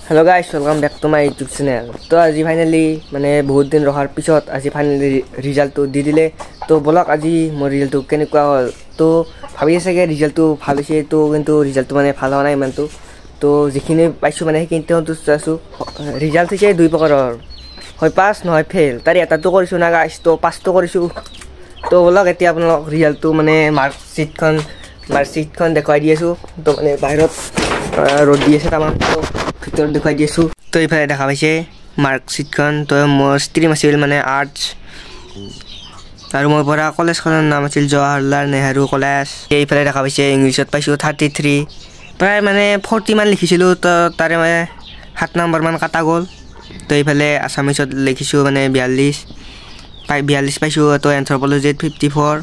Hello guys, welcome back to my YouTube channel. तो आज finally माने बहुत दिन रहार पिছত आज फाइनली रिजल्ट दी दिले। तो बोलक आज मोर रिजल्ट केनेकुवा हल। तो भाबि आछे रिजल्ट ভাল হৈছে, तो किन्तु रिजल्ट माने ভাল হোৱা নাই ইমানটো। तो जिखिनि पाइছো माने কিন্তু সন্তুষ্ট আছো। रिजल्ट হৈছে দুই প্ৰকাৰৰ, হয় পাস নহয় ফেল। তাৰ এটাটো কৰিছো না গাইস, তো পাসটো কৰিছো। তো बोलक এতিয়া আপোনাক रिजल्टটো মানে মাৰ্কশিটখন দেখাই দি আছো। তো মানে বাহিৰত ৰ'দ দি আছে তামাম, তো ভিতৰত দেখাই দি আছো। তো এইফালে দেখা পাইছে মাৰ্কশিটখন। তো মোৰ ষ্ট্ৰীম আছিল মানে আৰ্টছ, আৰু মই পঢ়া কলেজখনৰ নাম আছিল জৱাহৰলাল নেহৰু কলেজ। এইফালে দেখা পাইছে ইংলিছত পাইছো 33, প্ৰায় মানে 40 মান লিখিছিলোঁ। তো তাৰে মানে 7 নম্বৰ মান কাটা গ'ল। তো এইফালে আছামিছত লিখিছো মানে 42 পাইছো। তো এনথ্ৰপলজিত 54,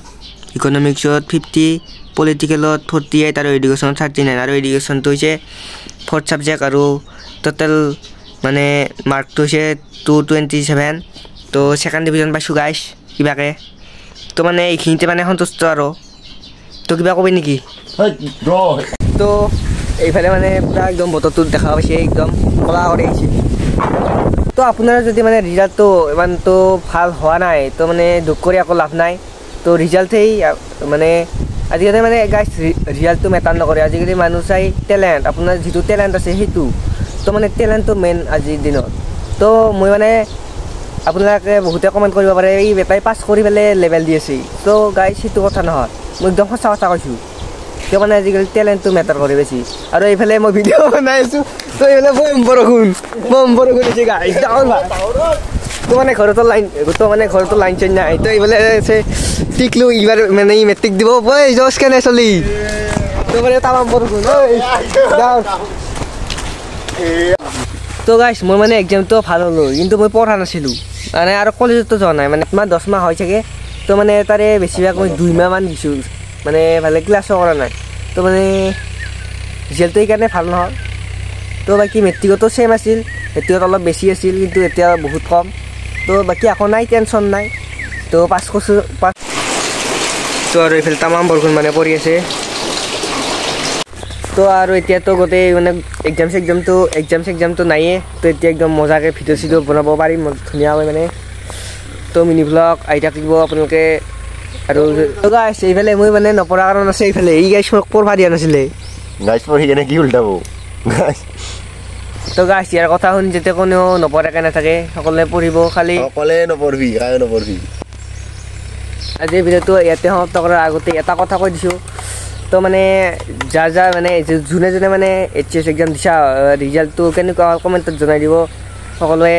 ইকনমিক্সত 50, পলিটিকেলত 48 আৰু এডুকেশ্যনত 39। আৰু এডুকেশ্যনটো হৈছে 4th সাবজেক্ট আৰু টোটেল মানে মাৰ্কটো হৈছে 227। তো সেকেন্ড ডিভিজন পাইছো গাইস কিবাকে। তো মানে এইখিনিতে মানে সন্তুষ্ট আৰু। তো কিবা কবি নেকি? তো এইফালে মানে পুৰা একদম বতৰটো দেখা পাইছে, একদম কলা কৰি আহিছে। তো আপোনাৰ যদি মানে ৰিজাল্টটো ইমানটো ভাল হোৱা নাই, তো মানে দুখ কৰি একো লাভ নাই। তো ৰিজাল্টেই মানে আজিকালি মানে গাইছ ৰিজাল্টটো মেটাৰ নকৰে। আজিকালি মানুহ চাই টেলেণ্ট, আপোনাৰ যিটো টেলেণ্ট আছে সেইটো। তো মানে টেলেণ্টটো মেইন আজিৰ দিনত। তো মই মানে আপোনালোকে বহুতে কমেণ্ট কৰিব পাৰে এই বেটাই পাছ কৰি পেলাই লেভেল দি আছে। তো গাইছ সেইটো কথা নহয়, মই একদম সঁচা কথা কৈছোঁ। তো মানে আজিকালি টেলেণ্টটো মেটাৰ কৰে বেছি। আৰু এইফালে মই ভিডিঅ' বনাই আছোঁ। তো এইফালে বম বৰষুণ হৈছে গাইছ, ডাঙৰ ভাল। তো মানে ঘৰতো লাইন চাইন নাই। তো এইফালে আছে টিকলো এইবাৰ মানে মেট্ৰিক দিব জজ কেনে চলি। তো মানে তামাম বৰষুণ। তো গাইছ মোৰ মানে এক্সামটো ভাল হ'লো, কিন্তু মই পঢ়া নাছিলোঁ মানে, আৰু কলেজতো যোৱা নাই মানে। তোমাৰ 10 মাহ হয় চাগে। তো মানে তাৰে বেছিভাগ মই 2 মাহ মান দিছোঁ মানে, ভালে ক্লাছো কৰা নাই। তো মানে ৰিজাল্টটো সেইকাৰণে ভাল নহ'ল। তো বাকী মেট্ৰিকতো ছেম আছিল, মেট্ৰিকত অলপ বেছি আছিল, কিন্তু এতিয়া বহুত কম। তো বাকী একো নাই, টেনশ্যন নাই। তো পাছ কৰিছোঁ। তো আৰু এইফালে তামাম বৰষুণ মানে পৰি আছে। তো আৰু এতিয়াতো গোটেই মানে এক্সামটো নাইয়ে। তো এতিয়া একদম মজাকৈ ভিডিঅ' চিডিঅ' বনাব পাৰিম ধুনীয়াকৈ মানে। তো মিনি ভ্লগ আহি থাকিব আপোনালোকে। আৰু গাইছ এইফালে মই মানে নপঢ়া কাৰণ আছে। এইফালে এই গাইছ মোক পঢ়বা দিয়া নাছিলে। গাইছ পঢ়ি কেনে কি উল্টাব গাইছ। তো গাইছ ইয়াৰ কথা শুনি যাতে কোনেও নপঢ়াকৈ নাথাকে, সকলোৱে পঢ়িব। খালি অকলে নপঢ়বি, কায়ো নপঢ়বি। আজিৰ ভিডিঅ'টো ইয়াতে সমাপ্ত কৰাৰ আগতে এটা কথা কৈ দিছোঁ। তো মানে যাৰ মানে যোনে মানে HS এক্সাম দিছা ৰিজাল্টটো কেনেকুৱা হ'ল কমেণ্টত জনাই দিব সকলোৱে।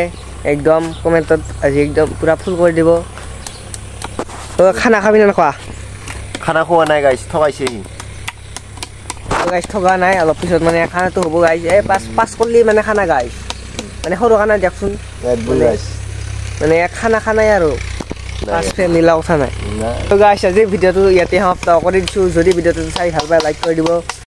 একদম কমেণ্টত আজি একদম পূৰা ফুল কৰি দিব। তো খানা খাবি নে নাখোৱা? খানা খোৱা নাই গাইছ, ঠগাইছে সি। গাইছ ঠগা নাই, অলপ পিছত মানে খানাটো হ'ব গাইছ। এই পাছ কৰিলে মানে খানা গাইছ, মানে সৰু খানা দিয়কচোন। মানে খানাই আৰু পাছ ফেল মিলা কথা নাই। তো গাইছ আজি ভিডিঅ'টো ইয়াতে সমাপ্ত কৰি দিছোঁ। যদি ভিডিঅ'টো চাই ভাল পায় লাইক কৰি দিব।